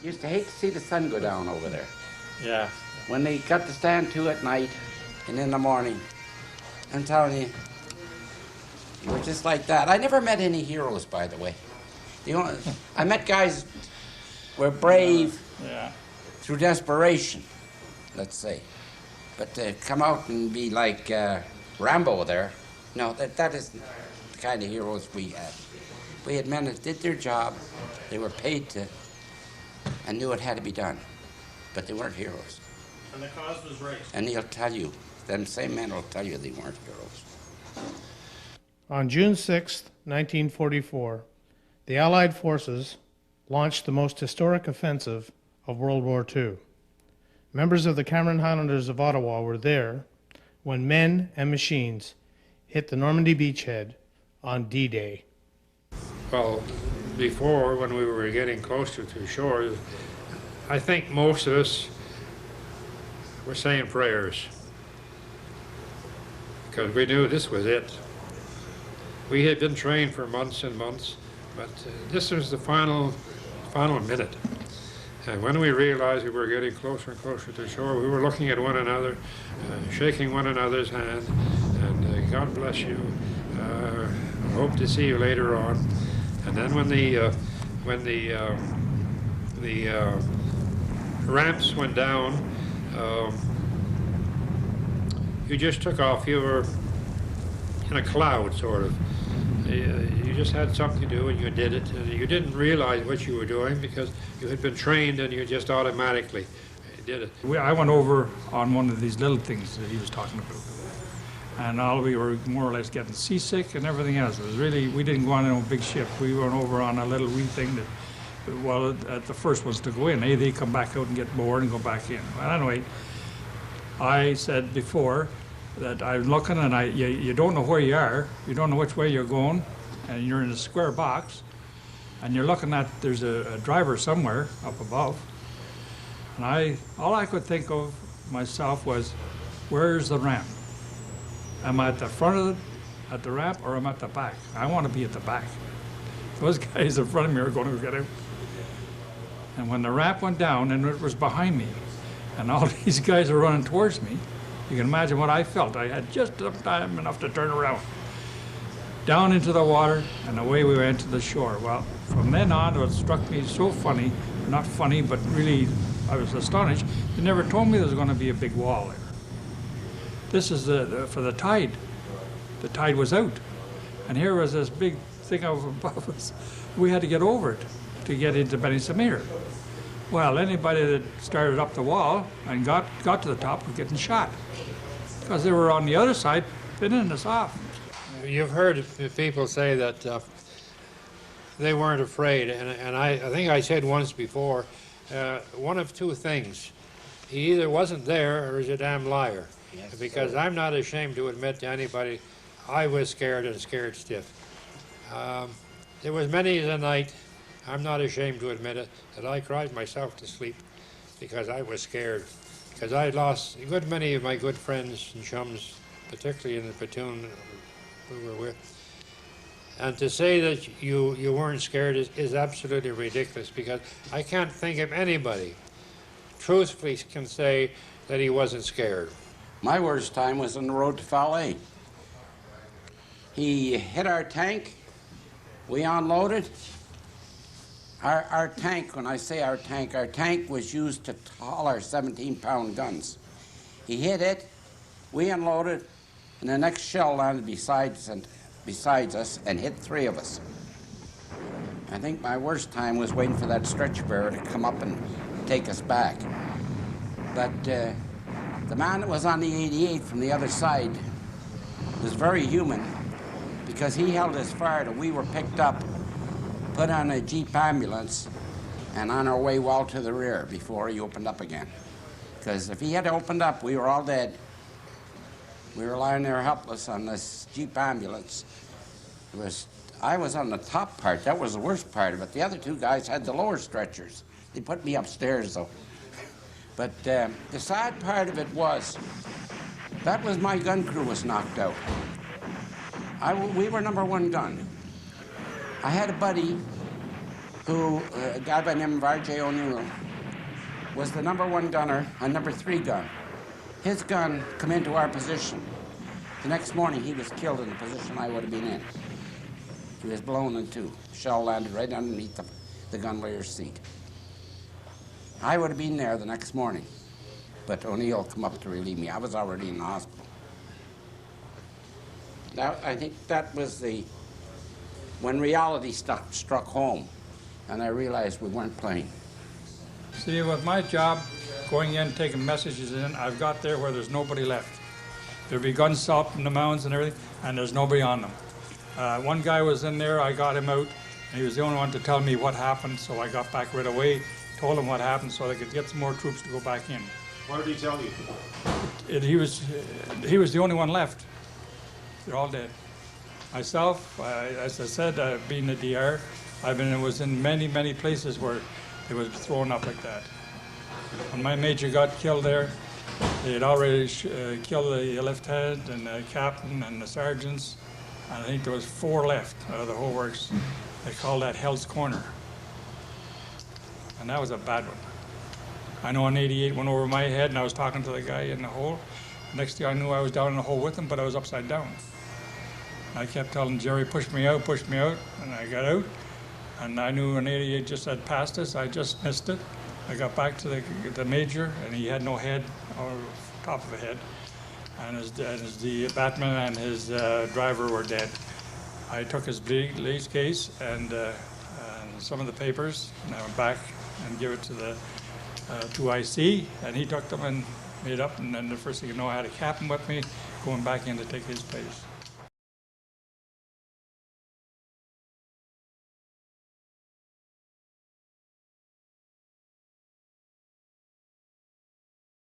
Used to hate to see the sun go down over there. Yeah. When they got to stand to at night and in the morning. I'm telling you, you were just like that. I never met any heroes, by the way. I met guys who were brave through desperation, let's say. But to come out and be like Rambo there, no, that isn't the kind of heroes we had. We had men that did their job, they were paid to, and knew it had to be done. But they weren't heroes. And the cause was right. And he'll tell you, them same men will tell you they weren't heroes. On June 6, 1944, the Allied forces launched the most historic offensive of World War II. Members of the Cameron Highlanders of Ottawa were there when men and machines hit the Normandy beachhead on D-Day. Well, before, when we were getting closer to shore, I think most of us were saying prayers because we knew this was it. We had been trained for months and months, but this was the final minute. And when we realized we were getting closer and closer to shore, we were looking at one another, shaking one another's hand, and God bless you. Hope to see you later on. And then when the ramps went down, you just took off. You were in a cloud, sort of. You just had something to do and you did it. And you didn't realize what you were doing because you had been trained and you just automatically did it. I went over on one of these little things that he was talking about. And we were more or less getting seasick and everything else. It was really, we didn't go on a big ship. We went over on a little wee thing that, well, at the first ones to go in, they come back out and get bored and go back in. But anyway, I said before that I'm looking and you don't know where you are, you don't know which way you're going, and you're in a square box, and you're looking at, there's a driver somewhere up above, and all I could think of myself was, where's the ramp? Am I at the front of at the ramp, or am I at the back? I want to be at the back. Those guys in front of me are going to get out. And when the ramp went down, and it was behind me, and all these guys are running towards me, you can imagine what I felt. I had just time enough to turn around. Down into the water, and away we went to the shore. Well, from then on, it struck me so funny, not funny, but really, I was astonished. They never told me there was going to be a big wall there. This is for the tide. The tide was out. And here was this big thing over above us. We had to get over it to get into Benny-Samir. Well, anybody that started up the wall and got to the top was getting shot because they were on the other side pinning us off. You've heard people say that they weren't afraid, and I think I said once before, one of two things. He either wasn't there or he's a damn liar. Yes, because I'm not ashamed to admit to anybody I was scared and scared stiff. There was many a night, I'm not ashamed to admit it, that I cried myself to sleep because I was scared. Because I lost a good many of my good friends and chums, particularly in the platoon we were with. And to say that you weren't scared is absolutely ridiculous, because I can't think of anybody truthfully can say that he wasn't scared. My worst time was on the road to Falaise. He hit our tank, we unloaded. Our tank, when I say our tank was used to haul our 17-pound guns. He hit it, we unloaded, and the next shell landed besides us and hit three of us. I think my worst time was waiting for that stretcher bearer to come up and take us back. But the man that was on the 88 from the other side was very human, because he held us far that we were picked up, put on a Jeep ambulance, and on our way well to the rear before he opened up again. Because if he had opened up, we were all dead. We were lying there helpless on this Jeep ambulance. I was on the top part. That was the worst part of it. The other two guys had the lower stretchers. They put me upstairs, though. But the sad part of it was, that was my gun crew was knocked out. We were number one gun. I had a buddy who, a guy by the name of R.J. O'Neill, was the #1 gunner, a #3 gun. His gun come into our position. The next morning, he was killed in the position I would have been in. He was blown in two. Shell landed right underneath the gunlayer's seat. I would have been there the next morning, but O'Neill come up to relieve me. I was already in the hospital. I think that was when reality struck home, and I realized we weren't playing. See, with my job, going in, taking messages in, I've got there where there's nobody left. There'd be guns up in the mounds and everything, and there's nobody on them. One guy was in there, I got him out, and he was the only one to tell me what happened, so I got back right away, told him what happened so they could get some more troops to go back in. What did he tell you? He was the only one left. They're all dead. Myself, as I said, being a DR, was in many, many places where it was thrown up like that. When my major got killed there, they had already killed the lieutenant and the captain and the sergeants. And I think there was 4 left out of the whole works. They called that Hell's Corner. And that was a bad one. I know an 88 went over my head and I was talking to the guy in the hole. Next thing I knew, I was down in the hole with him, but I was upside down. I kept telling Jerry, push me out, and I got out. And I knew an 88 just had passed us. I just missed it. I got back to the major, and he had no head, or top of a head. And the Batman and his driver were dead. I took his police case and some of the papers, and I went back and gave it to the 2IC, and he took them and made up. And then the first thing you know, I had a captain with me going back in to take his place.